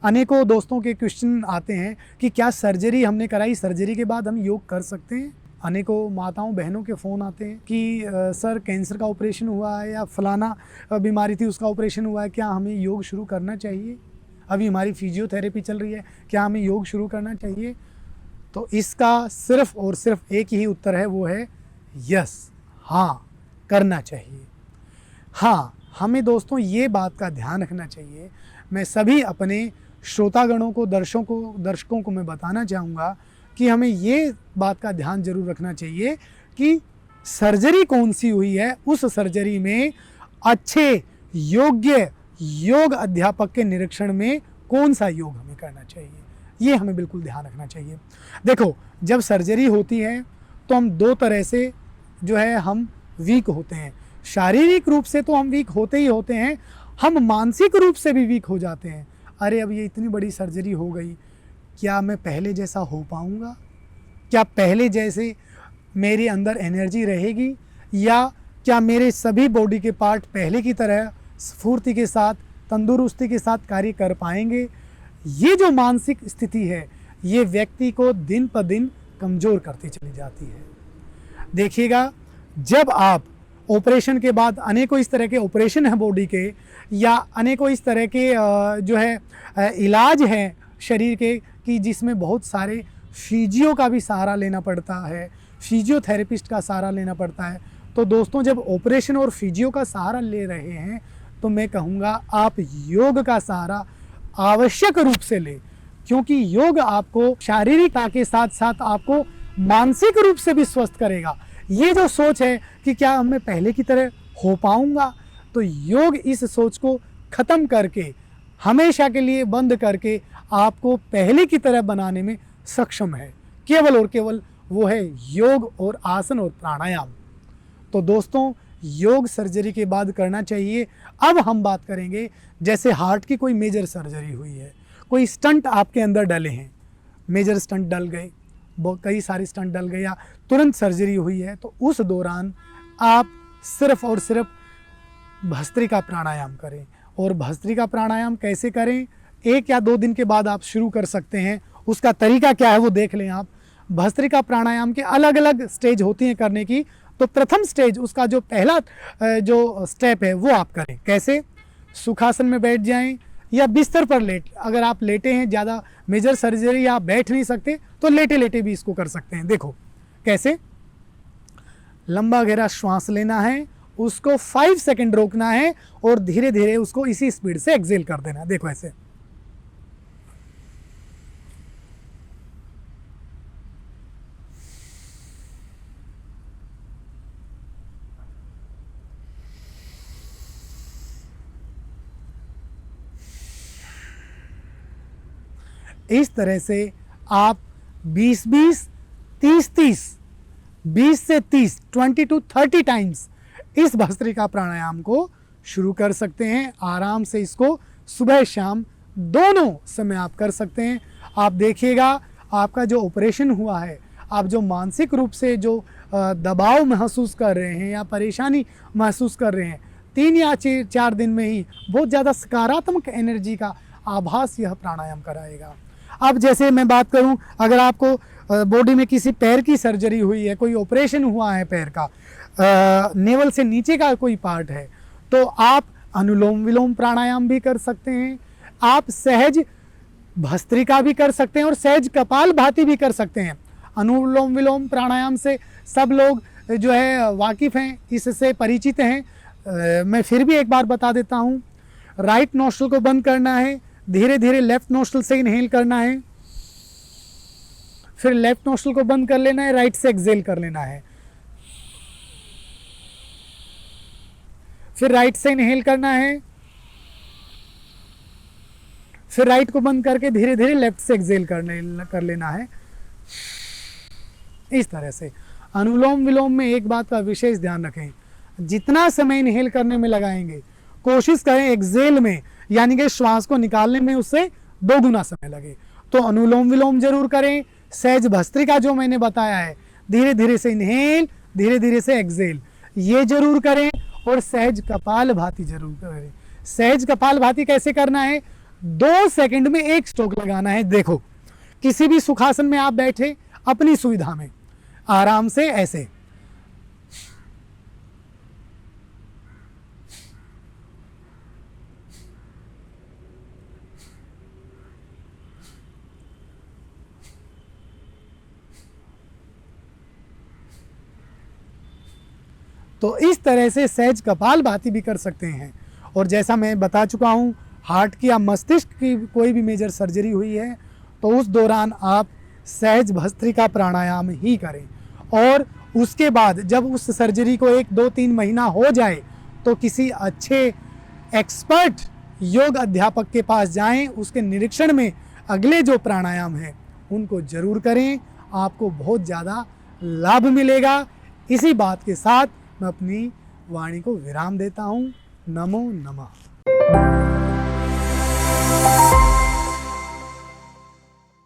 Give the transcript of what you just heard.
अनेकों दोस्तों के क्वेश्चन आते हैं कि क्या सर्जरी हमने कराई, सर्जरी के बाद हम योग कर सकते हैं। अनेकों माताओं बहनों के फ़ोन आते हैं कि सर कैंसर का ऑपरेशन हुआ है या फलाना बीमारी थी उसका ऑपरेशन हुआ है, क्या हमें योग शुरू करना चाहिए। अभी हमारी फिजियोथेरेपी चल रही है, क्या हमें योग शुरू करना चाहिए। तो इसका सिर्फ और सिर्फ एक ही उत्तर है, वो है यस, हाँ करना चाहिए। हाँ, हमें दोस्तों ये बात का ध्यान रखना चाहिए। मैं सभी अपने श्रोतागणों को, दर्शकों को मैं बताना चाहूँगा कि हमें ये बात का ध्यान जरूर रखना चाहिए कि सर्जरी कौन सी हुई है, उस सर्जरी में अच्छे योग्य योग अध्यापक के निरीक्षण में कौन सा योग हमें करना चाहिए, ये हमें बिल्कुल ध्यान रखना चाहिए। देखो, जब सर्जरी होती है तो हम दो तरह से जो है हम वीक होते हैं। शारीरिक रूप से तो हम वीक होते ही होते हैं, हम मानसिक रूप से भी वीक हो जाते हैं। अरे अब ये इतनी बड़ी सर्जरी हो गई, क्या मैं पहले जैसा हो पाऊँगा, क्या पहले जैसे मेरे अंदर एनर्जी रहेगी, या क्या मेरे सभी बॉडी के पार्ट पहले की तरह स्फूर्ति के साथ, तंदुरुस्ती के साथ कार्य कर पाएंगे। ये जो मानसिक स्थिति है ये व्यक्ति को दिन पर दिन कमज़ोर करती चली जाती है। देखिएगा, जब आप ऑपरेशन के बाद, अनेकों इस तरह के ऑपरेशन हैं बॉडी के, या अनेकों इस तरह के जो है इलाज हैं शरीर के कि जिसमें बहुत सारे फिजियो का भी सहारा लेना पड़ता है, फिजियोथेरेपिस्ट का सहारा लेना पड़ता है। तो दोस्तों, जब ऑपरेशन और फिजियो का सहारा ले रहे हैं तो मैं कहूँगा आप योग का सहारा आवश्यक रूप से लें, क्योंकि योग आपको शारीरिकता के साथ साथ आपको मानसिक रूप से भी स्वस्थ करेगा। ये जो सोच है कि क्या मैं पहले की तरह हो पाऊँगा, तो योग इस सोच को ख़त्म करके, हमेशा के लिए बंद करके आपको पहले की तरह बनाने में सक्षम है। केवल और केवल वो है योग और आसन और प्राणायाम। तो दोस्तों, योग सर्जरी के बाद करना चाहिए। अब हम बात करेंगे, जैसे हार्ट की कोई मेजर सर्जरी हुई है, कोई स्टंट आपके अंदर डले हैं, मेजर स्टंट डल गए, कई सारे स्टंट डल गए, या तुरंत सर्जरी हुई है, तो उस दौरान आप सिर्फ और सिर्फ भस्त्रिका प्राणायाम करें। और भस्त्रिका प्राणायाम कैसे करें, 1 या 2 दिन के बाद आप शुरू कर सकते हैं। उसका तरीका क्या है वो देख लें आप। भस्त्रिका प्राणायाम के अलग अलग स्टेज होती हैं करने की। तो प्रथम स्टेज, उसका जो पहला जो स्टेप है वो आप करें। कैसे? सुखासन में बैठ जाएं या बिस्तर पर लेट, अगर आप लेटे हैं, ज़्यादा मेजर सर्जरी आप बैठ नहीं सकते तो लेटे लेटे भी इसको कर सकते हैं। देखो कैसे, लंबा गहरा श्वास लेना है, उसको 5 सेकंड रोकना है और धीरे धीरे उसको इसी स्पीड से एक्सेल कर देना है। देखो ऐसे, इस तरह से आप 20-20, 30-30, 20 से 30, 20 to 30 टाइम्स इस भस्त्रिका प्राणायाम को शुरू कर सकते हैं। आराम से इसको सुबह शाम दोनों समय आप कर सकते हैं। आप देखिएगा, आपका जो ऑपरेशन हुआ है, आप जो मानसिक रूप से जो दबाव महसूस कर रहे हैं या परेशानी महसूस कर रहे हैं, 3 या 4 दिन में ही बहुत ज़्यादा सकारात्मक एनर्जी का आभास यह प्राणायाम कराएगा। अब जैसे मैं बात करूं, अगर आपको बॉडी में किसी पैर की सर्जरी हुई है, कोई ऑपरेशन हुआ है पैर का, नेवल से नीचे का कोई पार्ट है, तो आप अनुलोम विलोम प्राणायाम भी कर सकते हैं। आप सहज भस्त्रिका भी कर सकते हैं और सहज कपालभाति भी कर सकते हैं। अनुलोम विलोम प्राणायाम से सब लोग जो है वाकिफ़ हैं, इससे परिचित हैं। मैं फिर भी एक बार बता देता हूँ। राइट नोस्ट्रल को बंद करना है, धीरे धीरे लेफ्ट नोस्ट्रल से इनहेल करना है, फिर लेफ्ट नोस्ट्रल को बंद कर लेना है, राइट से एक्सेल कर लेना है, फिर राइट से इनहेल करना है, फिर राइट को बंद करके धीरे धीरे लेफ्ट से एक्सेल कर लेना है। इस तरह से अनुलोम विलोम में एक बात का विशेष ध्यान रखें, जितना समय इनहेल करने में लगाएंगे, कोशिश करें एक्सेल में, यानी कि श्वास को निकालने में उससे 2 गुना समय लगे। तो अनुलोम विलोम जरूर करें। सहज भस्त्रिका जो मैंने बताया है, धीरे धीरे से इनहेल, धीरे धीरे से एक्सेल, ये जरूर करें। और सहज कपालभाति जरूर करें। सहज कपालभाति कैसे करना है? 2 सेकंड में एक स्ट्रोक लगाना है। देखो, किसी भी सुखासन में आप बैठे अपनी सुविधा में आराम से ऐसे। तो इस तरह से सहज कपालभाति भी कर सकते हैं। और जैसा मैं बता चुका हूँ, हार्ट की या मस्तिष्क की कोई भी मेजर सर्जरी हुई है तो उस दौरान आप सहज भस्त्रिका प्राणायाम ही करें। और उसके बाद जब उस सर्जरी को 1-2-3 महीना हो जाए तो किसी अच्छे एक्सपर्ट योग अध्यापक के पास जाएं, उसके निरीक्षण में अगले जो प्राणायाम हैं उनको जरूर करें, आपको बहुत ज़्यादा लाभ मिलेगा। इसी बात के साथ मैं अपनी वाणी को विराम देता हूँ। नमो नमः।